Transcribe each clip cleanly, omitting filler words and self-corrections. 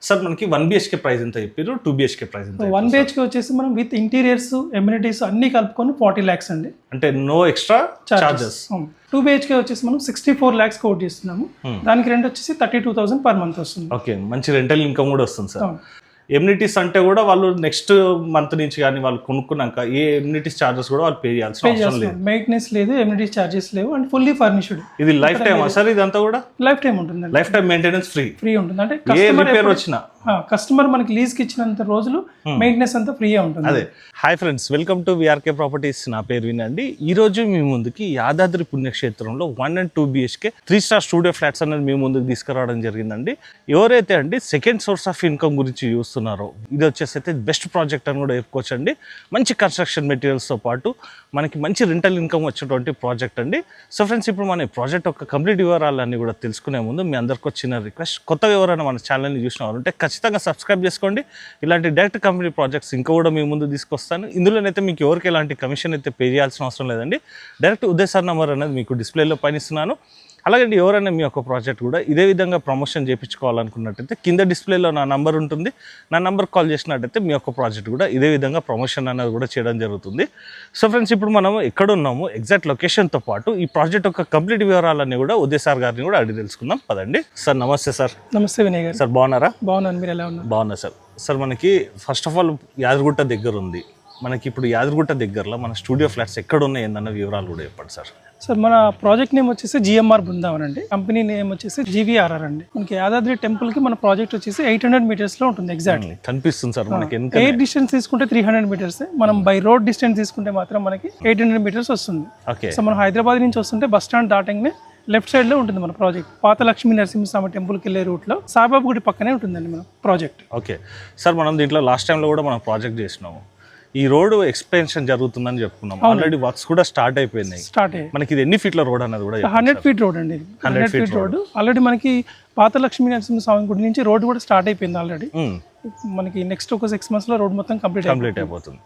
Sir మనకి 1 BHK price ఎంత చెప్పారు, 2 BHK ప్రైస్ ఎంత? 1 BHK వచ్చేసి మనం విత్ ఇంటీరియర్స్ ఎమ్యూనిటీస్ అన్ని కలుపుకొని 40 lakhs అండి. అంటే నో ఎక్స్ట్రా చార్జెస్. 2 BHK వచ్చేసి మనం 64 lakhs కోట్ చేస్తున్నాము. దానికి రెంట్ వచ్చేసి 32,000 per month వస్తుంది. ఓకే, మంచి రెంటల్ ఇన్కమ్ కూడా వస్తుంది సార్. ఎమ్యూనిటీస్ అంటే కూడా వాళ్ళు నెక్స్ట్ మంత్ నుంచి కానీ వాళ్ళు కొనుక్కున్నాక ఏ ఎమ్యూనిటీస్ చార్జెస్ కూడా వాళ్ళు పే చేయాల్సిన అవసరం లేదు. మెయింటెనెన్స్ లేదు, ఎమ్యూనిటీస్ చార్జెస్ లేవు అండ్ ఫుల్లీ ఫర్నిష్డ్. ఇది లైఫ్ టైమ్ సార్? ఇదంతా కూడా లైఫ్ టైం ఉంటుంది. లైఫ్ టైం మెయింటెనెన్స్ ఫ్రీ ఉంటుంది. అంటే ఏ రిపేర్ వచ్చినా కస్టమర్ మనకి లీజ్కి ఇచ్చినంత రోజులు మెయింటెనెన్స్ అంతా ఫ్రీగా ఉంటుంది. అదే. Hi friends, welcome to VRK properties. నా పేరు వినండి. ఈ రోజు మీ ముందుకి యాదాద్రి పుణ్యక్షేత్రంలో 1 and 2 BHK 3-star studio flats అనేది మీ ముందుకు తీసుకురావడం జరిగిందండి. ఎవరైతే అండి సెకండ్ సోర్స్ ఆఫ్ ఇన్కమ్ గురించి చూస్తున్నారో ఇది వచ్చేసి అయితే బెస్ట్ ప్రాజెక్ట్ అని కూడా చెప్పుకోవచ్చు అండి. మంచి కన్స్ట్రక్షన్ మెటీరియల్స్తో పాటు మనకి మంచి రెంటల్ ఇన్కమ్ వచ్చేటువంటి ప్రాజెక్ట్ అండి. సో ఫ్రెండ్స్, ఇప్పుడు మన ప్రాజెక్ట్ యొక్క కంప్లీట్ వివరాలన్నీ కూడా తెలుసుకునే ముందు మీ అందరికి వచ్చిన రిక్వెస్ట్, కొత్తగా ఎవరైనా మన ఛానల్ని చూసిన వారు ఉంటే ఖచ్చితంగా సబ్స్క్రైబ్ చేసుకోండి. ఇలాంటి డైరెక్ట్ కంపెనీ ప్రాజెక్ట్స్ ఇంకా కూడా మీ ముందు తీసుకొస్తాను. ఇందులోనైతే మీకు ఎవరికి ఎలాంటి కమిషన్ అయితే పే చేయాల్సిన అవసరం లేదండి. డైరెక్ట్ ఉదయ్ సార్ నెంబర్ అనేది మీకు డిస్ప్లేలో పనిస్తున్నాను. అలాగే ఎవరైనా మీ యొక్క ప్రాజెక్ట్ కూడా ఇదే విధంగా ప్రమోషన్ చేయించుకోవాలనుకున్నట్టయితే కింద డిస్ప్లేలో నా నంబర్ ఉంటుంది. నా నంబర్ కాల్ చేసినట్టయితే మీ యొక్క ప్రాజెక్ట్ కూడా ఇదే విధంగా ప్రమోషన్ అనేది కూడా చేయడం జరుగుతుంది. సో ఫ్రెండ్స్, ఇప్పుడు మనం ఎక్కడ ఉన్నాము, ఎగ్జాక్ట్ లొకేషన్తో పాటు ఈ ప్రాజెక్ట్ యొక్క కంప్లీట్ వివరాలన్నీ కూడా ఉదయ్ సార్ గారిని కూడా అడిగి తెలుసుకుందాం పదండి. సార్ నమస్తే సార్. నమస్తే వినయ్ గారు. సార్ బాగున్నారా? బాగున్నాను, మీరు ఎలా ఉన్నారు? బాగున్నా సార్. సార్ మనకి ఫస్ట్ ఆఫ్ ఆల్ యాదగిరిగుట్ట దగ్గర ఉంది. మనకి ఇప్పుడు యాదగిరిగుట్ట దగ్గరలో మన స్టూడియో ఫ్లాట్స్ ఎక్కడ ఉన్నాయి ఏందన్న వివరాలు కూడా చెప్పండి సార్. సార్ మన ప్రాజెక్ట్ నేమ్ వచ్చేసి GMR బృందావన్ అండి. కంపెనీ నేమ్ వచ్చేసి GVRR అండి. మనకి యాదాద్రి టెంపుల్ కి మన ప్రాజెక్ట్ వచ్చేసి 800 meters లో ఉంటుంది. ఎగ్జాక్ట్లీ కనిపిస్తుంది సార్ మనకి. ఎయిర్ డిస్టెన్స్ తీసుకుంటే 300 meters, మనం బై రోడ్ డిస్టెన్స్ తీసుకుంటే మాత్రం మనకి 800 meters వస్తుంది. సో మనం హైదరాబాద్ నుంచి వస్తుంటే బస్ స్టాండ్ దాటంగానే లెఫ్ట్ సైడ్ లో ఉంటుంది మన ప్రాజెక్ట్. పాత లక్ష్మీ నరసింహస్వామి టెంపుల్కి వెళ్ళే రూట్ లో సాయిబాబా గుడి పక్కనే ఉంటుందండి మన ప్రాజెక్ట్. ఓకే సార్, మనం దీంట్లో లాస్ట్ టైంలో కూడా మనం ప్రాజెక్ట్ చేసినాము. ఈ రోడ్ ఎక్స్పెన్షన్ జరుగుతుందని చెప్పుకున్నాం. ఆల్రెడీ వర్క్స్ కూడా స్టార్ట్ అయిపోయినాయి. మనకి ఇది ఎన్ని ఫీట్ల రోడ్ అన్నది కూడా 100 feet రోడ్ అండి. 100 feet రోడ్ ఆల్రెడీ మనకి పాత లక్ష్మీ నరసింహస్వామి గుడి నుంచి రోడ్ కూడా స్టార్ట్ అయిపోయింది ఆల్రెడీ. మనకి నెక్స్ట్ ఒక 6 months లో రోడ్ మొత్తం కంప్లీట్ అయిపోతుంది.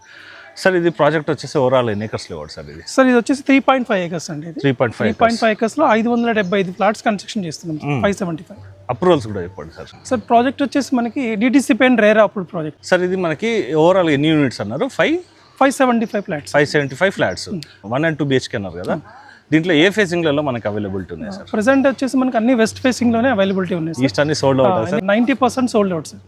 సార్ ఇది ప్రాజెక్ట్ వచ్చేసి ఓవరాల్ ఎన్ని ఎకర్స్ లేవాడు సార్? ఇది సార్ ఇది వచ్చేసి 3.5 acres అండి. 3.5 acres లో 575 ఫ్లాట్స్ కన్స్ట్రక్షన్ చేస్తున్నాం. 575 అప్రూవల్స్ కూడా చెప్పండి సార్. సార్ ప్రాజెక్ట్ వచ్చేసి మనకి DTCP and RERA approve project. Sir ఇది మనకి ఓవరాల్ ఎన్ని యూనిట్స్ అన్నారు? 575 ఫ్లాట్స్. 575 ఫ్లాట్స్ 1 and 2 BHK అన్నారు కదా. దీంట్లో ఏ ఫేసింగ్లలో మనకి అవైలబిలిటీ ఉన్నాయి సార్? ప్రెసెంట్ వచ్చేసి మనకి అన్ని వెస్ట్ ఫేసింగ్ లోనే అవైలబిలిటీ ఉన్నాయి. ఈస్ట్ అన్ని sold out sir? 90% sold out sir.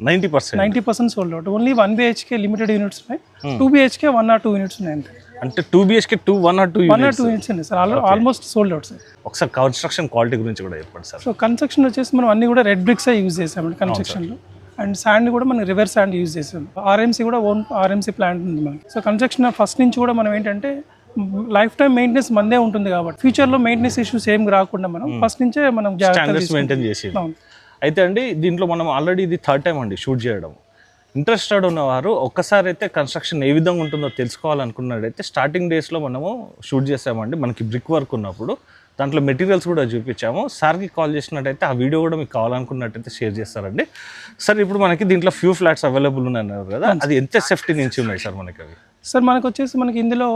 90% sold out. Only 1 BHK limited units ఉన్నాయి. 2 BHK 1 or 2 units ఉన్నాయి అంతే. అంటే 2 BHK 1 or 2 units ఉన్నాయి sir. Almost sold out sir. ఒకసారి కన్స్ట్రక్షన్ క్వాలిటీ గురించి కూడా చెప్పండి సార్. సో కన్స్ట్రక్షన్ వచ్చేసి మనం అన్ని కూడా రెడ్ బ్రిక్స్ యూజ్ చేసామండి కన్స్ట్రక్షన్ లో. అండ్ శాండ్ కూడా మనం రివర్ శాండ్ యూజ్ చేసాం. RMC కూడా ఓన్ RMC ప్లాంట్ ఉంది మనకి. సో కన్స్ట్రక్షన్ ఫస్ట్ నుంచి కూడా మనం ఏంటంటే లైఫ్ టైం మెయింటెనెన్స్ మందే ఉంటుంది కాబట్టి ఫ్యూచర్ లో మెయింటెనెన్స్ ఇష్యూస్ ఏం రాకుండా మనం ఫస్ట్ నుంచే మనం జాగ్రత్తగా మెయింటైన్ చేసి. అయితే అండి దీంట్లో మనం ఆల్రెడీ ఇది 3rd time అండి షూట్ చేయడం. ఇంట్రెస్టెడ్ ఉన్నవారు ఒక్కసారి అయితే కన్స్ట్రక్షన్ ఏ విధంగా ఉంటుందో తెలుసుకోవాలనుకున్నట్టయితే స్టార్టింగ్ డేస్లో మనము షూట్ చేసామండి. మనకి బ్రిక్ వర్క్ ఉన్నప్పుడు దాంట్లో మెటీరియల్స్ కూడా చూపించాము. సార్కి కాల్ చేసినట్టయితే ఆ వీడియో కూడా మీకు కావాలనుకున్నట్టయితే షేర్ చేస్తారండి. సార్ ఇప్పుడు మనకి దీంట్లో ఫ్యూ ఫ్లాట్స్ అవైలబుల్ ఉన్నాయి కదా, అది ఎంత సేఫ్టీ నుంచి ఉన్నాయి సార్ మనకి అవి? సార్ మనకు వచ్చేసి మనకి ఇందులో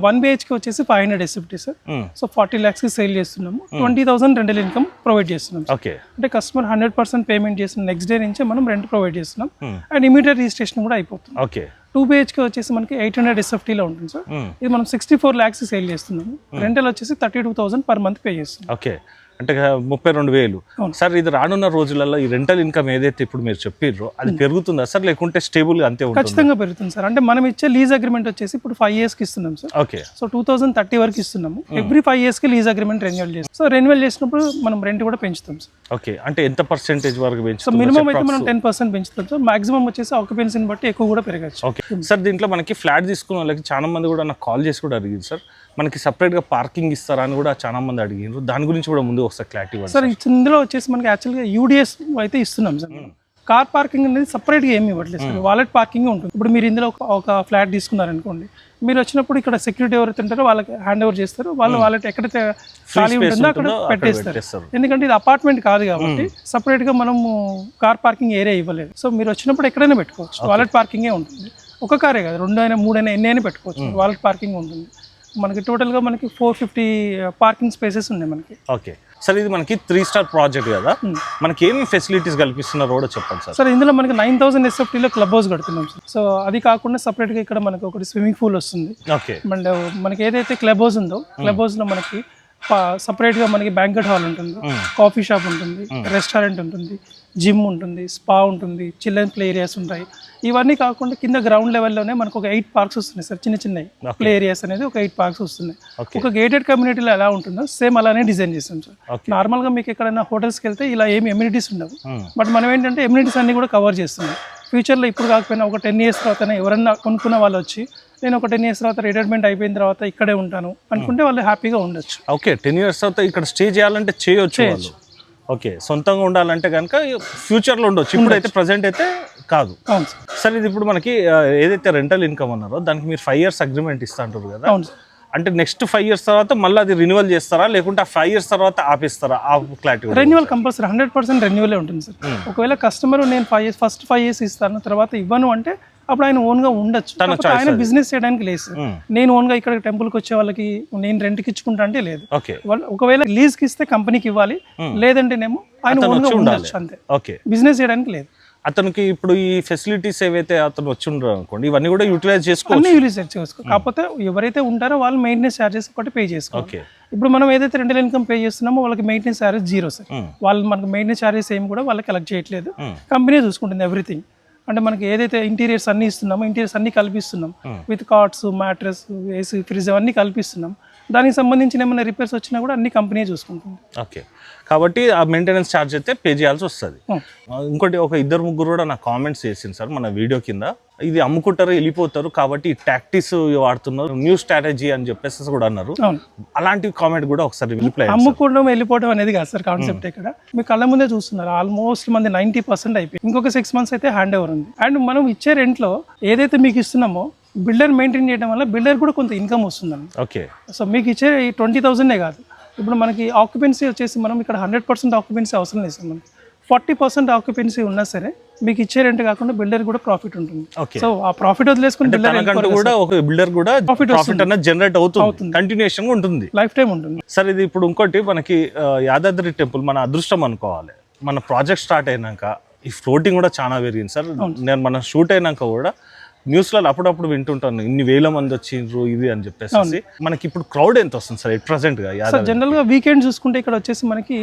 1 BHK వచ్చేసి 500 SFT సార్. సో 40 lakhs కి సేల్ చేస్తున్నాము. 20,000 రెంటల్ ఇన్కమ్ ప్రొవైడ్ చేస్తున్నాం. ఓకే, అంటే కస్టమర్ 100% పేమెంట్ చేసిన నెక్స్ట్ డే నుంచే మనం రెంట్ ప్రొవైడ్ చేస్తున్నాం. అండ్ ఇమీడియట్ రిజిస్ట్రేషన్ కూడా అయిపోతుంది. ఓకే. 2 BHK వచ్చేసి మనకి 800 SFT లో ఉంటుంది సార్. ఇది మనం 64 lakhs సేల్ చేస్తున్నాము. రెంటల్ వచ్చేసి 32,000 per month పే చేస్తున్నాం. ఓకే, అంటే 32,000. సార్ ఇది రానున్న రోజులలో ఈ రెంటల్ ఇన్కమ్ ఏదైతే ఇప్పుడు మీరు చెప్పారో అది పెరుగుతుందా సార్, లేకుంటే స్టేబుల్ అంతే ఉంటుంది? ఖచ్చితంగా పెరుగుతుంది సార్. అంటే మనం ఇచ్చే లీజ్ అగ్రిమెంట్ వచ్చేసి ఇప్పుడు 5 years కి ఇస్తున్నాం సార్. ఓకే. సో 2030 వరకు ఇస్తున్నాము. ఎవ్రీ 5 years కి లీజ్ అగ్రిమెంట్ రెన్యువల్ చేస్తాం. సో రెన్యువల్ చేసినప్పుడు మనం రెంట్ కూడా పెంచుతాం సార్. ఓకే, అంటే ఎంత పర్సెంటేజ్ వరకు పెంచుతాం? సో మినిమం అయితే మనం 10% పెంచుతాం సార్. మాక్సిమం వచ్చేసి ఆక్యుపెన్సీని బట్టి ఎక్కువ కూడా పెరగచ్చు. ఓకే సార్, దీంట్లో మనకి ఫ్లాట్ తీసుకున్న వాళ్ళకి చాలా మంది కూడా నాకు కాల్ చేసి కూడా అడిగింది సార్, మనకి సపరేట్గా పార్కింగ్ ఇస్తారా అని కూడా చాలా మంది అడిగారు. దాని గురించి కూడా ముందు ఒకసారి క్లారిటీ ఇవ్వండి సార్. ఇందులో వచ్చేసి మనకి యాక్చువల్గా UDS అయితే ఇస్తున్నాం సార్. కార్ పార్కింగ్ అనేది సపరేట్గా ఏమి ఇవ్వట్లేదు సార్. వాలెట్ పార్కింగ్ ఉంటుంది. ఇప్పుడు మీరు ఇందులో ఒక ఫ్లాట్ తీసుకున్నారనుకోండి, మీరు వచ్చినప్పుడు ఇక్కడ సెక్యూరిటీ ఎవరైతే ఉంటారో వాళ్ళకి హ్యాండ్ ఓవర్ చేస్తారు. వాళ్ళు వాలెట్ ఎక్కడైతే ఖాళీ ఉంటుందో అక్కడ పెట్టేస్తారు. ఎందుకంటే ఇది అపార్ట్మెంట్ కాదు కాబట్టి సపరేట్గా మనము కార్ పార్కింగ్ ఏరియా ఇవ్వలేదు. సో మీరు వచ్చినప్పుడు ఎక్కడైనా పెట్టుకోవచ్చు. వాలెట్ పార్కింగే ఉంటుంది. ఒక కారే కాదు, 2 అయినా 3 అయినా ఎన్ని అయినా పెట్టుకోవచ్చు. వాలెట్ పార్కింగ్ ఉంటుంది. మనకి టోటల్గా మనకి 450 పార్కింగ్ స్పేసెస్ ఉన్నాయి మనకి. ఓకే సార్ ఇది మనకి 3 స్టార్ ప్రాజెక్ట్ కదా, మనకి ఏమి ఫెసిలిటీస్ కల్పిస్తున్నారో కూడా చెప్పండి సార్. సార్ ఇందులో మనకి 9000 SFTలో క్లబ్ హౌస్ కడుతున్నాం సార్. సో అది కాకుండా సపరేట్గా ఇక్కడ మనకి ఒకటి స్విమ్మింగ్ పూల్ వస్తుంది. ఓకే. అండ్ మనకి ఏదైతే క్లబ్ హౌస్ ఉందో క్లబ్ హౌస్లో మనకి సపరేట్గా మనకి బ్యాంకెట్ హాల్ ఉంటుంది, కాఫీ షాప్ ఉంటుంది, రెస్టారెంట్ ఉంటుంది, జిమ్ ఉంటుంది, స్పా ఉంటుంది, చిల్డ్రన్ ప్లే ఏరియాస్ ఉంటాయి. ఇవన్నీ కాకుండా కింద గ్రౌండ్ లెవెల్లోనే మనకు ఒక 8 పార్క్స్ వస్తున్నాయి సార్, చిన్న చిన్నవి ప్లే ఏరియాస్ అనేది ఒక 8 పార్క్స్ వస్తున్నాయి. ఒక గేటెడ్ కమ్యూనిటీలో ఎలా ఉంటుందో సేమ్ అలానే డిజైన్ చేస్తాం సార్. నార్మల్గా మీకు ఎక్కడైనా హోటల్స్కి వెళ్తే ఇలా ఏమి ఎమ్యూనిటీస్ ఉండవు, బట్ మనం ఏంటంటే ఎమ్యూనిటీస్ అన్ని కూడా కవర్ చేస్తున్నాం. ఫ్యూచర్లో ఇప్పుడు కాకపోయినా ఒక 10 years తర్వాత ఎవరన్నా కొనుక్కున్న వాళ్ళు వచ్చి నేను ఒక 10 years తర్వాత రిటైర్మెంట్ అయిపోయిన తర్వాత ఇక్కడే ఉంటాను అనుకుంటే వాళ్ళు హ్యాపీగా ఉండొచ్చు. ఓకే, 10 years తర్వాత ఇక్కడ స్టే చేయాలంటే చేయొచ్చు. ఓకే, సొంతంగా ఉండాలంటే కనుక ఫ్యూచర్లో ఉండొచ్చు, ఇప్పుడైతే ప్రజెంట్ అయితే కాదు. అవును సార్. సార్ ఇది ఇప్పుడు మనకి ఏదైతే రెంటల్ ఇన్కమ్ అన్నారో దానికి మీరు 5 years అగ్రిమెంట్ ఇస్తా అంటారు కదా. అవును సార్. అంటే నెక్స్ట్ 5 years తర్వాత మళ్ళీ అది రెన్యువల్ చేస్తారా, లేకుంటే ఆ 5 years తర్వాత ఆపిస్తారా? ఆ క్లారిటీ. రెన్యువల్ కంపల్సరీ 100% రెన్యువలే ఉంటుంది సార్. ఒకవేళ కస్టమర్ నేను ఫస్ట్ 5 years ఇస్తాను తర్వాత ఇవ్వను అంటే అప్పుడు ఆయన ఓన్గా ఉండొచ్చు, ఆయన బిజినెస్ చేయడానికి లేదు సార్. నేను ఓన్గా ఇక్కడ టెంపుల్కి వచ్చే వాళ్ళకి నేను రెంట్కి ఇచ్చుకుంటా అంటే లేదు. ఒకవేళ లీజ్కి ఇస్తే కంపెనీకి ఇవ్వాలి, లేదంటేనేమో ఆయన ఓన్గా ఉండొచ్చు అంతే. ఓకే, బిజినెస్ చేయడానికి లేదు. అతనికి ఇప్పుడు ఈ ఫెసిలిటీస్ ఏవైతే అతను వచ్చి ఉండరు అనుకోండి, ఇవన్నీ కూడా యూటిలైజ్ అన్ని యూటిలైజ్ చేసుకో. కాకపోతే ఎవరైతే ఉంటారో వాళ్ళు మెయింటెనెన్స్ ఛార్జెస్ ఒకటి పే చేసుకోవాలి. ఇప్పుడు మనం ఏదైతే రెంటల్ ఇన్కమ్ పే చేస్తున్నామో వాళ్ళకి మెయింటెనెన్స్ ఛార్జెస్ 0 సార్. వాళ్ళు మనకి మెయింటెనెన్స్ ఛార్జెస్ ఏమి కూడా వాళ్ళకి కలెక్ట్ చేయట్లేదు, కంపెనీ చూసుకుంటుంది ఎవ్రీథింగ్. అంటే మనకి ఏదైతే ఇంటీరియర్స్ అన్ని ఇస్తున్నామో ఇంటీరియర్స్ అన్ని కల్పిస్తున్నాం, with cots, mattress, AC, fridge అవన్నీ కల్పిస్తున్నాం. దానికి సంబంధించిన ఏమైనా రిపేర్స్ వచ్చినా కూడా అన్ని కంపెనీ చూసుకుంటుంది. ఓకే, కాబట్టి ఆ మెయింటెనెన్స్ ఛార్జ్ అయితే పే చేయాల్సి వస్తుంది. ఇంకోటి ఒక 2-3 కూడా నాకు కామెంట్స్ చేసింది సార్ మన వీడియో కింద, ఇది అమ్ముకుంటారు వెళ్ళిపోతారు కాబట్టి టాక్టిక్స్ వాడుతున్నారు, న్యూ స్ట్రాటజీ అని చెప్పేసి కూడా అన్నారు. అలాంటి కామెంట్ కూడా ఒకసారి రిప్లై. అమ్ముకోవడం వెళ్ళిపోవడం అనేది కాదు సార్ కాన్సెప్ట్. ఇక్కడ మీ కళ్ళ ముందే చూస్తున్నారు, ఆల్మోస్ట్ మంది 90% అయిపోయింది. ఇంకొక 6 months అయితే హ్యాండ్ ఓవర్ ఉంది. అండ్ మనం ఇచ్చే రెంట్లో ఏదైతే మీకు ఇస్తున్నామో బిల్డర్ మెయింటైన్ చేయడం వల్ల బిల్డర్ కూడా కొంత ఇన్కమ్ వస్తుందండి. ఓకే, సో మీకు ఇచ్చే 20,000 కాదు. ఇప్పుడు మనకి ఆక్యుపెన్సీ వచ్చేసి మనం ఇక్కడ 100% ఆక్యుపెన్సీ అవసరం లేదు సార్. మనకి 40% ఆక్యుపెన్సీ ఉన్నా సరే మీకు ఇచ్చే రెంట్ కాకుండా బిల్డర్ కూడా ప్రాఫిట్ ఉంటుంది. సో ఆ ప్రాఫిట్ వదిలేసుకుని బిల్డర్ కూడా ఒక బిల్డర్ కూడా ప్రాఫిట్ అనేది జనరేట్ అవుతుంది, కంటిన్యూషన్ ఉంటుంది, లైఫ్ టైం ఉంటుంది సార్. ఇది ఇప్పుడు ఇంకోటి మనకి యాదాద్రి టెంపుల్ మన అదృష్టం అనుకోవాలి. మన ప్రాజెక్ట్ స్టార్ట్ అయినాక ఈ ఫ్లోటింగ్ కూడా చాలా పెరిగింది సార్. నేను మన షూట్ అయినాక కూడా న్యూస్లో అప్పుడప్పుడు వింటుంటాను, ఇన్ని వేల మంది వచ్చిండ్రు ఇది అని చెప్పేసి. మనకి ఇప్పుడు క్రౌడ్ ఎంత వస్తుంది సార్ ఎట్ ప్రెసెంట్ గా? జనరల్ గా వీకెండ్ చూసుకుంటే ఇక్కడ వచ్చేసి మనకి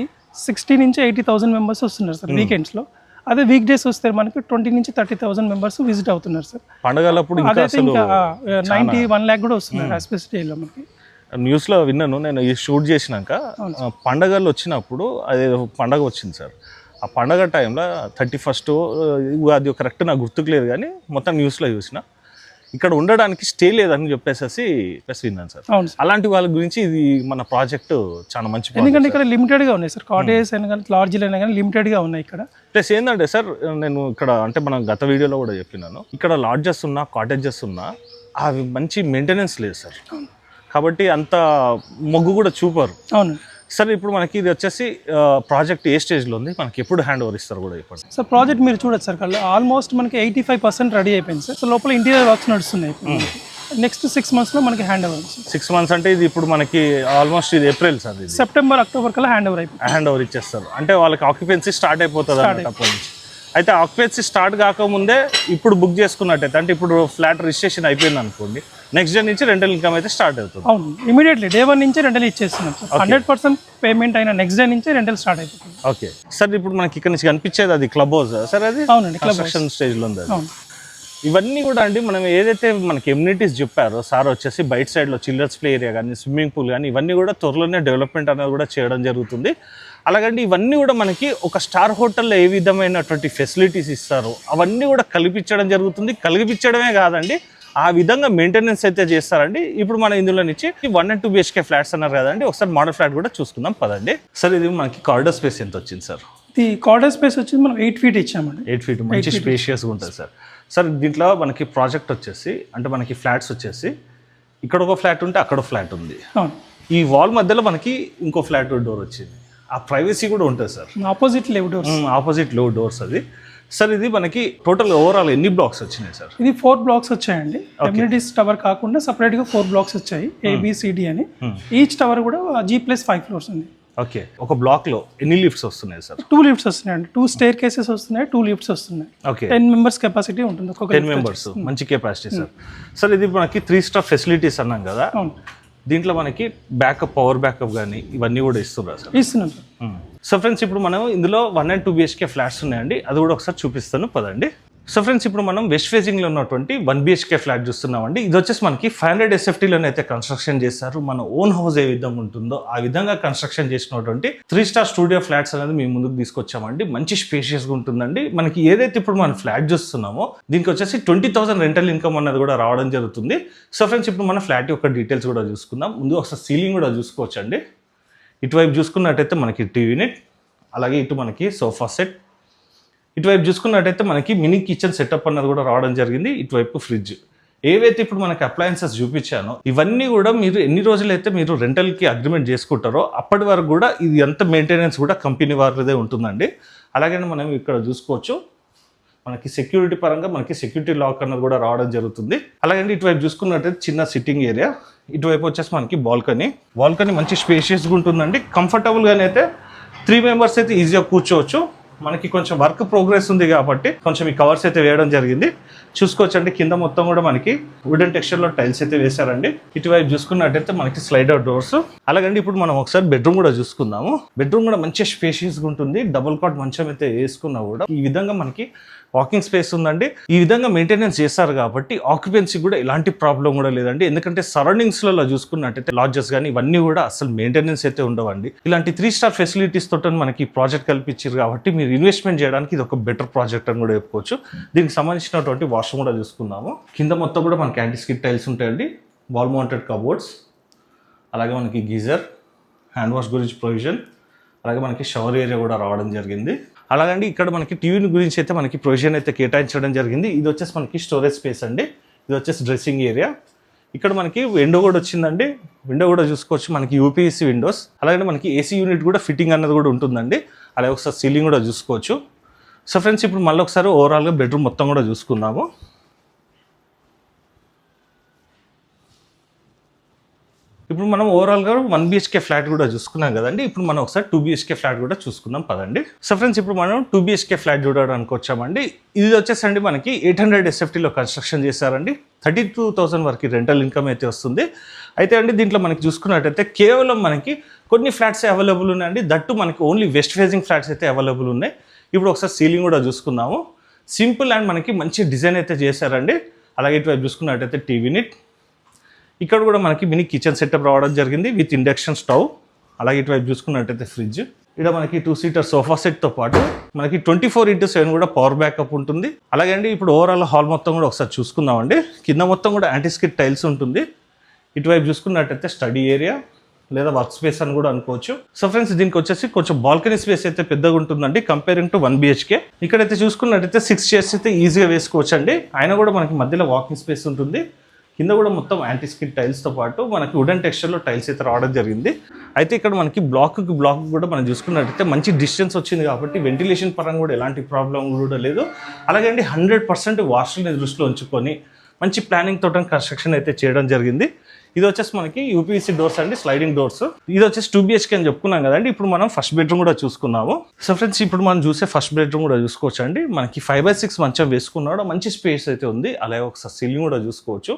60 నుంచి 80,000 మెంబర్స్ వస్తున్నారు సార్ వీకెండ్స్ లో. అదే వీక్ డేస్ వస్తే మనకి 20 నుంచి 30,000 మెంబర్స్ విజిట్ అవుతున్నారు సార్. పండగలప్పుడు అదైతే ఇంకా 91 lakh కూడా వస్తున్నారు ఎస్పెషల్లీ మనకి. న్యూస్లో విన్నాను నేను ఈ షూట్ చేసినాక. పండగలు వచ్చినప్పుడు అదే పండగ వచ్చింది సార్, ఆ పండగ టైంలో 31st అది కరెక్ట్ నాకు గుర్తుకులేదు కానీ మొత్తం న్యూస్లో చూసిన ఇక్కడ ఉండడానికి స్టే లేదని చెప్పేసి విన్నాను సార్. అలాంటి వాళ్ళ గురించి ఇది మన ప్రాజెక్ట్ చాలా మంచి, ఎందుకంటే ఇక్కడ లిమిటెడ్గా ఉన్నాయి సార్. కాటేజెస్ అయినా కానీ లాడ్జ్లు అయినా కానీ లిమిటెడ్గా ఉన్నాయి ఇక్కడ. ప్లస్ ఏంటంటే సార్ నేను ఇక్కడ అంటే మనం గత వీడియోలో కూడా చెప్పినాను, ఇక్కడ లాడ్జెస్ ఉన్నా కాటేజెస్ ఉన్నా అవి మంచి మెయింటెనెన్స్ లేదు సార్, కాబట్టి అంత మొగ్గు కూడా చూపరు. అవును సార్. ఇప్పుడు మనకి ఇది వచ్చేసి ప్రాజెక్ట్ ఏ స్టేజ్లో ఉంది, మనకి ఎప్పుడు హ్యాండ్ ఓవర్ ఇస్తారు కూడా చెప్పండి సార్. ప్రాజెక్ట్ మీరు చూడొచ్చు సార్, ఆల్మోస్ట్ మనకి 85% రెడీ అయిపోయింది సార్. సో లోపల ఇంటీరియర్ వర్క్స్ నడుస్తున్నాయి. నెక్స్ట్ 6 months లో మనకి హ్యాండ్ ఓవర్. 6 months అంటే ఇది ఇప్పుడు మనకి ఆల్మోస్ట్ ఇది ఏప్రిల్ సార్, ఇది సెప్టెంబర్ అక్టోబర్ కల్లా హ్యాండ్ ఓవర్ అయిపోయింది. హ్యాండ్ ఓవర్ ఇచ్చేస్తారు అంటే వాళ్ళకి ఆక్యుపెన్సీ స్టార్ట్ అయిపోతుంది అప్పటి నుంచి. అయితే ఆక్యుపెన్సీ స్టార్ట్ కాకముందే ఇప్పుడు బుక్ చేసుకున్నట్టయితే, అంటే ఇప్పుడు ఫ్లాట్ రిజిస్ట్రేషన్ అయిపోయింది అనుకోండి, నెక్స్ట్ డే నుంచి రెంటల్ ఇన్కమ్ అయితే స్టార్ట్ అవుతుంది. అవును, ఇమీడియట్లీ డే 1 నుంచి రెంటల్ ఇచ్చేస్తున్నాం. 100% పేమెంట్ అయిన నెక్స్ట్ డే నుంచి రెంటల్ స్టార్ట్ అయిపోతుంది. Okay sir. ఇప్పుడు మనకి ఇక్కడ నుంచి కనిపించేది అది క్లబ్ హౌస్ సార్? అది అవునండి, కన్స్ట్రక్షన్ స్టేజ్లో ఉంది. ఇవన్నీ కూడా అండి మనం ఏదైతే మనకి ఎమ్యూనిటీస్ చెప్పారో సార్ వచ్చేసి బయట సైడ్లో చిల్డ్రన్స్ ప్లే ఏరియా కానీ స్విమ్మింగ్ పూల్ కానీ ఇవన్నీ కూడా త్వరలోనే డెవలప్మెంట్ అనేది కూడా చేయడం జరుగుతుంది. అలాగంటే ఇవన్నీ కూడా మనకి ఒక స్టార్ హోటల్లో ఏ విధమైనటువంటి ఫెసిలిటీస్ ఇస్తారో అవన్నీ కూడా కల్పించడం జరుగుతుంది. కలిపించడమే కాదండి, ఆ విధంగా మెయింటెనెన్స్ అయితే చేస్తారండి. ఇప్పుడు మన ఇందులో నుంచి 1 and 2 BHK ఫ్లాట్స్ అన్నారు కదండి, ఒకసారి మోడల్ ఫ్లాట్ కూడా చూసుకుందాం పదండి. సార్ ఇది మనకి కారిడార్ స్పేస్ ఎంత వచ్చింది సార్? ఈ కారిడార్ స్పేస్ వచ్చి మనం 8 feet ఇచ్చామండి. 8 feet మంచి స్పేషియస్గా ఉంటుంది సార్. సార్ దీంట్లో మనకి ప్రాజెక్ట్ వచ్చేసి అంటే మనకి ఫ్లాట్స్ వచ్చేసి ఇక్కడ ఒక ఫ్లాట్ ఉంటే అక్కడ ఫ్లాట్ ఉంది, ఈ వాల్ మధ్యలో మనకి ఇంకో ఫ్లాట్ డోర్ వచ్చింది, ఆ ప్రైవసీ కూడా ఉంటుంది సార్. ఆపోజిట్ లేవ్ డోర్స్, ఆపోజిట్ లేవ్ డోర్స్ అది. సార్ ఇది మనకి టోటల్ ఓవరాల్ ఎన్ని బ్లాక్స్ వచ్చినాయి సార్? ఇది 4 blocks వచ్చాయండి. కమ్యూనిటీస్ టవర్ కాకుండా సపరేట్గా 4 blocks వచ్చాయి, ABCD అని. ఈచ్ టవర్ కూడా G+5 floors ఉంది. ఓకే, ఒక బ్లాక్లో ఎన్ని లిఫ్ట్స్ వస్తున్నాయి సార్? 2 లిఫ్ట్స్ వస్తున్నాయండి, 2 స్టేర్ కేసెస్ వస్తున్నాయి, 2 లిఫ్ట్స్ వస్తున్నాయి. ఓకే, 10 మెంబర్స్ కెపాసిటీ ఉంటుంది ఒక్కొక్క 10 మెంబర్స్, మంచి కెపాసిటీ సార్. సార్ ఇది మనకి 3 స్టార్ ఫెసిలిటీస్ అన్నాం కదా, అవును దీంట్లో మనకి బ్యాకప్, పవర్ బ్యాకప్ కానీ ఇవన్నీ కూడా ఇస్తున్నారు సార్? ఇస్తున్నాం సార్. సో ఫ్రెండ్స్ ఇప్పుడు మనం ఇందులో 1 and 2 BHK ఫ్లాట్స్ ఉన్నాయండి, అది కూడా ఒకసారి చూపిస్తాను పదండి. సో ఫ్రెండ్స్ ఇప్పుడు మనం వెస్ట్ ఫేజింగ్లో ఉన్నటువంటి 1 BHK ఫ్లాట్ చూస్తున్నామండి. ఇది వచ్చేసి మనకి 500 SFTలోనే అయితే కన్స్ట్రక్షన్ చేశారు. మన ఓన్ హౌస్ ఏ విధంగా ఉంటుందో ఆ విధంగా కన్స్ట్రక్షన్ చేసినటువంటి 3 స్టార్ స్టూడియో ఫ్లాట్స్ అనేది మేము ముందుకు తీసుకొచ్చామండి. మంచి స్పేషియస్గా ఉంటుందండి. మనకి ఏదైతే ఇప్పుడు మనం ఫ్లాట్ చూస్తున్నామో దీనికి వచ్చేసి 20,000 రెంటల్ ఇన్కమ్ అన్నది కూడా రావడం జరుగుతుంది. సో ఫ్రెండ్స్ ఇప్పుడు మన ఫ్లాట్ యొక్క డీటెయిల్స్ కూడా చూసుకుందాం. ముందు ఒకసారి సీలింగ్ కూడా చూసుకోవచ్చండి. ఇటువైపు చూసుకున్నట్టయితే మనకి టీవీ యూనిట్, అలాగే ఇటు మనకి సోఫా సెట్, ఇటువైపు చూసుకున్నట్టయితే మనకి మినీ కిచెన్ సెటప్ అన్నది కూడా రావడం జరిగింది. ఇటువైపు ఫ్రిడ్జ్, ఏవైతే ఇప్పుడు మనకి అప్లయన్సెస్ చూపించానో ఇవన్నీ కూడా మీరు ఎన్ని రోజులైతే మీరు రెంటల్కి అగ్రిమెంట్ చేసుకుంటారో అప్పటి వరకు కూడా ఇది అంత మెయింటెనెన్స్ కూడా కంపెనీ వారిదే ఉంటుందండి. అలాగే మనం ఇక్కడ చూసుకోవచ్చు మనకి సెక్యూరిటీ పరంగా మనకి సెక్యూరిటీ లాక్ అన్నది కూడా రావడం జరుగుతుంది. అలాగే ఇటువైపు చూసుకున్నట్టయితే చిన్న సిట్టింగ్ ఏరియా, ఇటువైపు వచ్చేసి మనకి బాల్కనీ మంచి స్పేషియస్గా ఉంటుందండి. కంఫర్టబుల్గానే అయితే 3 మెంబర్స్ అయితే ఈజీగా కూర్చోవచ్చు. మనకి కొంచెం వర్క్ ప్రోగ్రెస్ ఉంది కాబట్టి కొంచెం ఈ కవర్స్ అయితే వేయడం జరిగింది. చూసుకోవచ్చండి కింద మొత్తం కూడా మనకి వుడెన్ టెక్స్చర్లో టైల్స్ అయితే వేశారండి. ఇటువైపు చూసుకున్నట్టయితే మనకి స్లైడర్ డోర్స్. అలాగండి ఇప్పుడు మనం ఒకసారి బెడ్రూమ్ కూడా చూసుకుందాము. బెడ్రూమ్ కూడా మంచి స్పేషియస్గా ఉంటుంది. డబుల్ కాట్ మంచం అయితే వేసుకున్నా కూడా ఈ విధంగా మనకి వాకింగ్ స్పేస్ ఉందండి. ఈ విధంగా మెయింటెనెన్స్ చేస్తారు కాబట్టి ఆక్యుపెన్సీ కూడా ఎలాంటి ప్రాబ్లం కూడా లేదండి. ఎందుకంటే సరౌండింగ్స్లలో చూసుకున్నట్టయితే లాడ్జెస్ కానీ ఇవన్నీ కూడా అసలు మెయింటెనెన్స్ అయితే ఉండవండి. ఇలాంటి 3 స్టార్ ఫెసిలిటీస్ తోటి మనకి ప్రాజెక్ట్ కల్పించారు కాబట్టి మీరు ఇన్వెస్ట్మెంట్ చేయడానికి ఇది ఒక బెటర్ ప్రాజెక్ట్ అని కూడా చెప్పుకోవచ్చు. దీనికి సంబంధించినటువంటి వాష్రూమ్ కూడా చూసుకుందాము. కింద మొత్తం కూడా మనకి యాంటీ స్కిడ్ టైల్స్ ఉంటాయండి, వాల్ మౌంటెడ్ కబోర్డ్స్, అలాగే మనకి గీజర్, హ్యాండ్ వాష్ గురించి ప్రొవిజన్, అలాగే మనకి షవర్ ఏరియా కూడా రావడం జరిగింది. అలాగండి ఇక్కడ మనకి టీవీ గురించి అయితే మనకి ప్రొవిజన్ అయితే కేటాయించడం జరిగింది. ఇది వచ్చేసి మనకి స్టోరేజ్ స్పేస్ అండి. ఇది వచ్చేసి డ్రెస్సింగ్ ఏరియా. ఇక్కడ మనకి విండో కూడా వచ్చిందండి. విండో కూడా చూసుకోవచ్చు మనకి యూపీఎస్సీ విండోస్. అలాగే మనకి ఏసీ యూనిట్ కూడా ఫిట్టింగ్ అన్నది కూడా ఉంటుందండి. అలాగే ఒకసారి సీలింగ్ కూడా చూసుకోవచ్చు. సో ఫ్రెండ్స్ ఇప్పుడు మళ్ళీ ఒకసారి ఓవరాల్గా బెడ్రూమ్ మొత్తం కూడా చూసుకుందాము. ఇప్పుడు మనం ఓవరాల్గా 1 BHK ఫ్లాట్ కూడా చూసుకున్నాం కదండి. ఇప్పుడు మనం ఒకసారి 2 BHK ఫ్లాట్ కూడా చూసుకుందాం పదండి. సో ఫ్రెండ్స్ ఇప్పుడు మనం 2 BHK ఫ్లాట్ చూడడానికి వచ్చామండి. ఇది వచ్చేసండి మనకి 800 SFTలో కన్స్ట్రక్షన్ చేశారండి. 32,000 వరకు రెంటల్ ఇన్కమ్ అయితే వస్తుంది. అయితే అండి దీంట్లో మనకి చూసుకున్నట్టయితే కేవలం మనకి కొన్ని ఫ్లాట్స్ అవైలబుల్ ఉన్నాయండి. దట్టు మనకి ఓన్లీ వెస్ట్ ఫేజింగ్ ఫ్లాట్స్ అయితే అవైలబుల్ ఉన్నాయి. ఇప్పుడు ఒకసారి సీలింగ్ కూడా చూసుకుందాము. సింపుల్ అండ్ మనకి మంచి డిజైన్ అయితే చేశారండి. అలాగే ఇటువైపు చూసుకున్నట్టయితే టీవీ యూనిట్, ఇక్కడ కూడా మనకి మినీ కిచెన్ సెటప్ రావడం జరిగింది విత్ ఇండక్షన్ స్టవ్. అలాగే ఇటువైపు చూసుకున్నట్టయితే ఫ్రిడ్జ్, ఇక్కడ మనకి 2 సీటర్ సోఫా సెట్తో పాటు మనకి 24/7 కూడా పవర్ బ్యాకప్ ఉంటుంది. అలాగే అండి ఇప్పుడు ఓవరాల్ హాల్ మొత్తం కూడా ఒకసారి చూసుకుందామండి. కింద మొత్తం కూడా యాంటీ స్కిడ్ టైల్స్ ఉంటుంది. ఇటువైపు చూసుకున్నట్టయితే స్టడీ ఏరియా లేదా వర్క్ స్పేస్ అని కూడా అనుకోవచ్చు. సో ఫ్రెండ్స్ దీనికి వచ్చేసి కొంచెం బాల్కనీ స్పేస్ అయితే పెద్దగా ఉంటుందండి కంపేరింగ్ టు 1 BHK. ఇక్కడైతే చూసుకున్నట్టయితే 6 చైర్స్ అయితే ఈజీగా వేసుకోవచ్చు అండి. అయినా కూడా మనకి మధ్యలో వాకింగ్ స్పేస్ ఉంటుంది. కింద కూడా మొత్తం యాంటీ స్కిడ్ టైల్స్తో పాటు మనకి వుడెన్ టెక్స్చర్లో టైల్స్ అయితే రావడం జరిగింది. అయితే ఇక్కడ మనకి బ్లాక్ కూడా మనం చూసుకున్నట్టయితే మంచి డిస్టెన్స్ వచ్చింది కాబట్టి వెంటిలేషన్ పరంగా కూడా ఎలాంటి ప్రాబ్లం కూడా లేదు. అలాగే అండి 100% వాష్రూమ్ని దృష్టిలో ఉంచుకొని మంచి ప్లానింగ్ తోట కన్స్ట్రక్షన్ అయితే చేయడం జరిగింది. ఇది వచ్చేసి మనకి యూపీఎస్సీ డోర్స్ అండి, స్లైడింగ్ డోర్స్. ఇది వచ్చేసి 2 BHK అని చెప్పుకున్నాం కదండి. ఇప్పుడు మనం ఫస్ట్ బెడ్రూమ్ కూడా చూసుకున్నాము. సో ఫ్రెండ్స్ ఇప్పుడు మనం చూసే ఫస్ట్ బెడ్రూమ్ కూడా చూసుకోవచ్చు అండి. మనకి 5/6 మంచం వేసుకున్నాడు, మంచి స్పేస్ అయితే ఉంది. అలాగే ఒకసారి సీలింగ్ కూడా చూసుకోవచ్చు.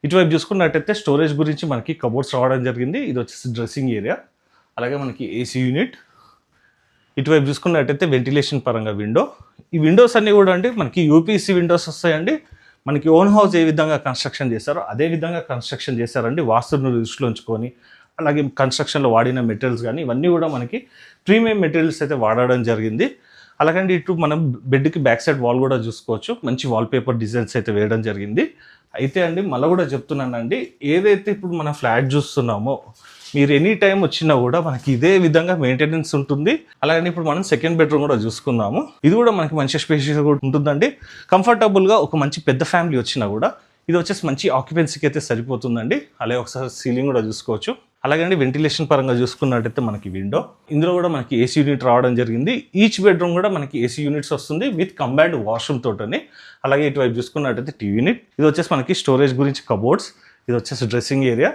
ఇటువైపు చూసుకున్నట్టయితే స్టోరేజ్ గురించి మనకి కబోర్డ్స్ రావడం జరిగింది. ఇది వచ్చేసి డ్రెస్సింగ్ ఏరియా, అలాగే మనకి ఏసీ యూనిట్. ఇటువైపు చూసుకున్నట్టయితే వెంటిలేషన్ పరంగా విండో. ఈ విండోస్ అన్నీ కూడా అండి మనకి యూపీఎస్సీ విండోస్ వస్తాయండి. మనకి ఓన్ హౌస్ ఏ విధంగా కన్స్ట్రక్షన్ చేశారో అదే విధంగా కన్స్ట్రక్షన్ చేశారండి, వాస్తును దృష్టిలో ఉంచుకొని. అలాగే కన్స్ట్రక్షన్లో వాడిన మెటీరియల్స్ కానీ ఇవన్నీ కూడా మనకి ప్రీమియం మెటీరియల్స్ అయితే వాడడం జరిగింది. అలాగే ఇటు మనం బెడ్కి బ్యాక్ సైడ్ వాల్ కూడా చూసుకోవచ్చు. మంచి వాల్పేపర్ డిజైన్స్ అయితే వేయడం జరిగింది. అయితే అండి మళ్ళీ కూడా చెప్తున్నానండి, ఏదైతే ఇప్పుడు మనం ఫ్లాట్ చూస్తున్నామో మీరు ఎనీ టైం వచ్చినా కూడా మనకి ఇదే విధంగా మెయింటెనెన్స్ ఉంటుంది. అలాగే ఇప్పుడు మనం సెకండ్ బెడ్రూమ్ కూడా చూసుకుందాము. ఇది కూడా మనకి మంచి స్పేషియస్ కూడా ఉంటుందండి. కంఫర్టబుల్గా ఒక మంచి పెద్ద ఫ్యామిలీ వచ్చినా కూడా ఇది వచ్చేసి మంచి ఆక్యుపెన్సీకి అయితే సరిపోతుందండి. అలాగే ఒకసారి సీలింగ్ కూడా చూసుకోవచ్చు. అలాగే వెంటిలేషన్ పరంగా చూసుకున్నట్టయితే మనకి విండో, ఇందులో కూడా మనకి ఏసీ యూనిట్ రావడం జరిగింది. ఈచ్ బెడ్రూమ్ కూడా మనకి ఏసీ యూనిట్స్ వస్తుంది విత్ కంబైన్డ్ వాష్రూమ్ తోటని. అలాగే ఇటువైపు చూసుకున్నట్టయితే టీవీ యూనిట్. ఇది వచ్చేసి మనకి స్టోరేజ్ గురించి కబోర్డ్స్. ఇది వచ్చేసి డ్రెస్సింగ్ ఏరియా.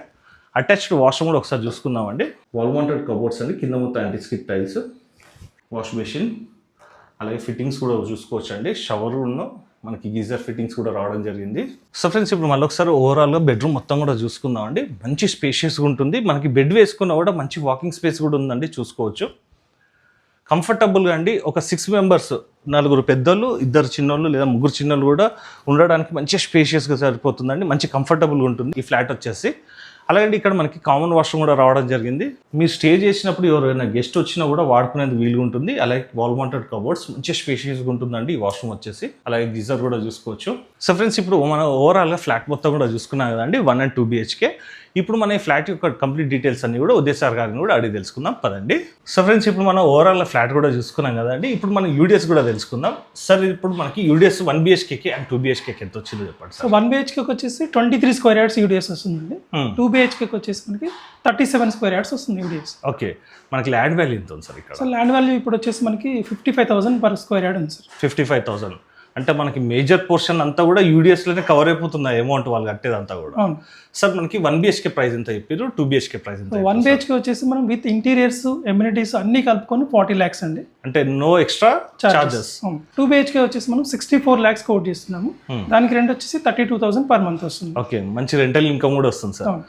అటాచ్డ్ వాష్రూమ్ కూడా ఒకసారి చూసుకుందామండి. వాల్ మౌంటెడ్ కబోర్డ్స్ అండి, కింద మొత్తం anti skid tiles, wash basin, అలాగే ఫిట్టింగ్స్ కూడా చూసుకోవచ్చు అండి. షవర్ ఉన్న మనకి గీజర్ ఫిట్టింగ్స్ కూడా రావడం జరిగింది. సో ఫ్రెండ్స్, ఇప్పుడు మళ్ళీ ఒకసారి ఓవరాల్గా బెడ్రూమ్ మొత్తం కూడా చూసుకుందాం అండి. మంచి స్పేషియస్గా ఉంటుంది. మనకి బెడ్ వేసుకున్నా కూడా మంచి వాకింగ్ స్పేస్ కూడా ఉందండి, చూసుకోవచ్చు. కంఫర్టబుల్గా అండి, ఒక 6 మెంబర్స్, 4 పెద్దోళ్ళు, 2 చిన్నోళ్ళు లేదా 3 చిన్నోళ్ళు కూడా ఉండడానికి మంచి స్పేషియస్గా సరిపోతుందండి. మంచి కంఫర్టబుల్గా ఉంటుంది ఈ ఫ్లాట్ వచ్చేసి. అలాగే ఇక్కడ మనకి కామన్ వాష్రూమ్ కూడా రావడం జరిగింది. మీరు స్టే చేసినప్పుడు ఎవరైనా గెస్ట్ వచ్చినా కూడా వాడుకునేది వీలుగా ఉంటుంది. అలాగే వాల్ మౌంటెడ్ కబోర్డ్స్ మంచి స్పేషియస్గా ఉంటుందండి ఈ వాష్రూమ్ వచ్చేసి. అలాగే గీజర్ కూడా చూసుకోవచ్చు. సో ఫ్రెండ్స్, ఇప్పుడు మనం ఓవరాల్గా ఫ్లాట్ మొత్తం కూడా చూసుకున్నాం కదండి, 1 and 2 BHK. ఇప్పుడు మన ఈ ఫ్లాట్ యొక్క కంప్లీట్ డీటెయిల్స్ అన్ని కూడా ఉదయ్ సార్ గారిని కూడా అడిగి తెలుసుకుందాం పదండి. సో ఫ్రెండ్స్, ఇప్పుడు మనం ఓవరాల్ ఫ్లాట్ కూడా చూసుకున్నాం కదండి. ఇప్పుడు మనం యూడిఎస్ కూడా తెలుసుకుందాం. సార్, ఇప్పుడు మనకి యూడిఎస్ 1 BHKకి అండ్ 2 BHKకి ఎంత వచ్చిందో చెప్పండి సో 1 BHKకి వచ్చేసి 23 స్క్వేర్ యార్డ్స్ యూడిఎస్ వస్తుందండి. 2 BHKకి వచ్చేసి మనకి 37 స్క్వేర్ యార్డ్స్ వస్తుంది యూడిఎస్. ఓకే, మనకి ల్యాండ్ వాల్యూ ఎంత ఉంది సార్ ఇక్కడ? సో ల్యాండ్ వాల్యూ ఇప్పుడు వచ్చేసి మనకి 55,000 per స్క్వేర్ యార్డ్ ఉంది సార్. 55,000 అంటే మనకి మేజర్ పోర్షన్ అంతా కూడా యూడిఎస్లోనే కవర్ అయిపోతుంది అమౌంట్ వాళ్ళు కట్టేదంతా కూడా. అవును సార్, మనకి 1 BHK ప్రైస్ ఎంత చెప్పారు, 2 BHK ప్రైస్ ఎంత? 1 BHK వచ్చేసి మనం విత్ ఇంటీరియర్స్, ఎమ్యూనిటీస్ అన్ని కలుపుకొని 40 lakhs అండి. అంటే నో ఎక్స్ట్రా చార్జెస్. 2 BHK వచ్చేసి మనం 64 lakhs కోట్ చేస్తున్నాము. దానికి రెంట్ వచ్చేసి 32,000 per month వస్తుంది. ఓకే, మంచి రెంటల్ ఇన్కమ్ కూడా వస్తుంది సార్.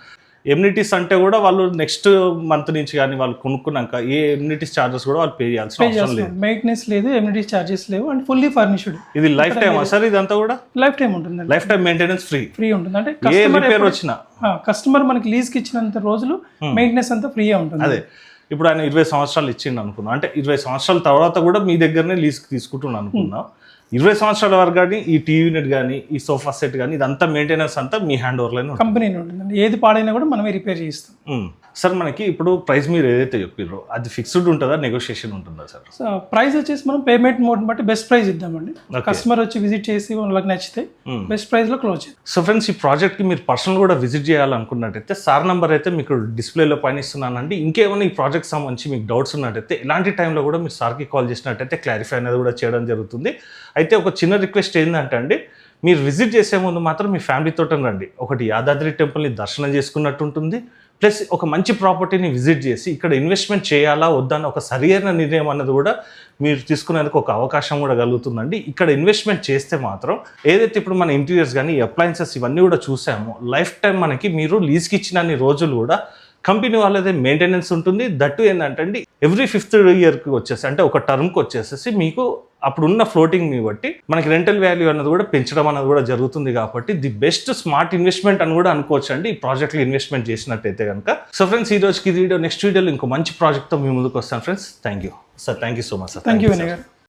ఎమ్యూనిటీస్ అంటే కూడా వాళ్ళు నెక్స్ట్ మంత్ నుంచి కానీ వాళ్ళు కొనుక్కున్నాక ఏ ఎమ్యూనిటీస్ చార్జెస్ కూడా వాళ్ళు పే చేయాల్సిన అవసరం లేదు. మెయింటెనెన్స్ లేదు, ఎమ్యూనిటీస్ చార్జెస్ లేవు, అండ్ ఫుల్లీ ఫర్నిష్డ్. ఇది లైఫ్ టైమ్ సార్? ఇదంతా కూడా లైఫ్ టైం ఉంటుంది. లైఫ్ టైం మెయింటెనెన్స్ ఫ్రీ ఉంటుంది. అంటే ఏ రిపేర్ వచ్చినా కస్టమర్ మనకి లీజ్కి ఇచ్చినంత రోజులు మెయింటెనెన్స్ అంతా ఫ్రీ ఉంటుంది. అదే, ఇప్పుడు ఆయన 20 సంవత్సరాలు ఇచ్చిండు అనుకున్నాం అంటే 20 సంవత్సరాల తర్వాత కూడా మీ దగ్గరనే లీజ్కి తీసుకుంటున్నాను అనుకున్నాం. 20 సంవత్సరాల వరకు కానీ ఈ టీవీ యూనిట్ కానీ ఈ సోఫా సెట్ కానీ ఇదంతా మెయింటెనెన్స్ అంతా మీ హ్యాండ్ ఓవర్లోనే కంపెనీ ఉంటుందండి. ఏది పాడైనా కూడా మనమే రిపేర్ చేస్తాం. సార్, మనకి ఇప్పుడు ప్రైస్ మీరు ఏదైతే చెప్పారో అది ఫిక్స్డ్ ఉంటుందా, నెగోషియేషన్ ఉంటుందా సార్? సో ప్రైస్ వచ్చేసి మనం పేమెంట్ మోడ్ బట్టి బెస్ట్ ప్రైస్ ఇద్దామండి. కస్టమర్ వచ్చి విజిట్ చేసి వాళ్ళకి నచ్చితే బెస్ట్ ప్రైస్ లో క్లోజ్ చేద్దాం. సో ఫ్రెండ్స్, ఈ ప్రాజెక్ట్ కి మీరు పర్సనల్ కూడా విజిట్ చేయాలనుకున్నట్టయితే సార్ నంబర్ అయితే మీకు డిస్ప్లేలో పైన ఇస్తున్నానండి. ఇంకేమైనా ఈ ప్రాజెక్ట్ సంబంధించి మీకు డౌట్స్ ఉన్నట్టయితే ఇలాంటి టైంలో కూడా మీరు సార్కి కాల్ చేసినట్టయితే క్లారిఫై అనేది కూడా చేయడం జరుగుతుంది. అయితే ఒక చిన్న రిక్వెస్ట్ ఏంటంటే అండి, మీరు విజిట్ చేసే ముందు మాత్రం మీ ఫ్యామిలీతో రండి. ఒకటి యాదాద్రి టెంపుల్ని దర్శనం చేసుకున్నట్టు ఉంటుంది, ప్లస్ ఒక మంచి ప్రాపర్టీని విజిట్ చేసి ఇక్కడ ఇన్వెస్ట్మెంట్ చేయాలా వద్దా అని ఒక సరైన నిర్ణయం అన్నది కూడా మీరు తీసుకునేందుకు ఒక అవకాశం కూడా కలుగుతుందండి. ఇక్కడ ఇన్వెస్ట్మెంట్ చేస్తే మాత్రం ఏదైతే ఇప్పుడు మన ఇంటీరియర్స్ కానీ అప్లయన్సెస్ ఇవన్నీ కూడా చూసామో లైఫ్ టైం మనకి మీరు లీజ్కి ఇచ్చిన రోజులు కూడా కంపెనీ వాళ్ళదే మెయింటెనెన్స్ ఉంటుంది. దట్టు ఏంటంటే అండి, ఎవ్రీ 5th ఇయర్కి వచ్చేసి అంటే ఒక టర్మ్కి వచ్చేసేసి మీకు అప్పుడున్న ఫ్లోటింగ్ని బట్టి మనకి రెంటల్ వాల్యూ అన్నది కూడా పెంచడం అన్నది కూడా జరుగుతుంది. కాబట్టి ది బెస్ట్ స్మార్ట్ ఇన్వెస్ట్మెంట్ అని కూడా అనుకోవచ్చు అండి ఈ ప్రాజెక్ట్లో ఇన్వెస్ట్మెంట్ చేసినట్టయితే కనుక. సో ఫ్రెండ్స్, ఈ రోజుకి వీడియో, నెక్స్ట్ వీడియోలో ఇంకో మంచి ప్రాజెక్ట్తో మీ ముందుకు వస్తాను friends. Thank you sir. Thank you so much sir. Thank you Vinay గారు.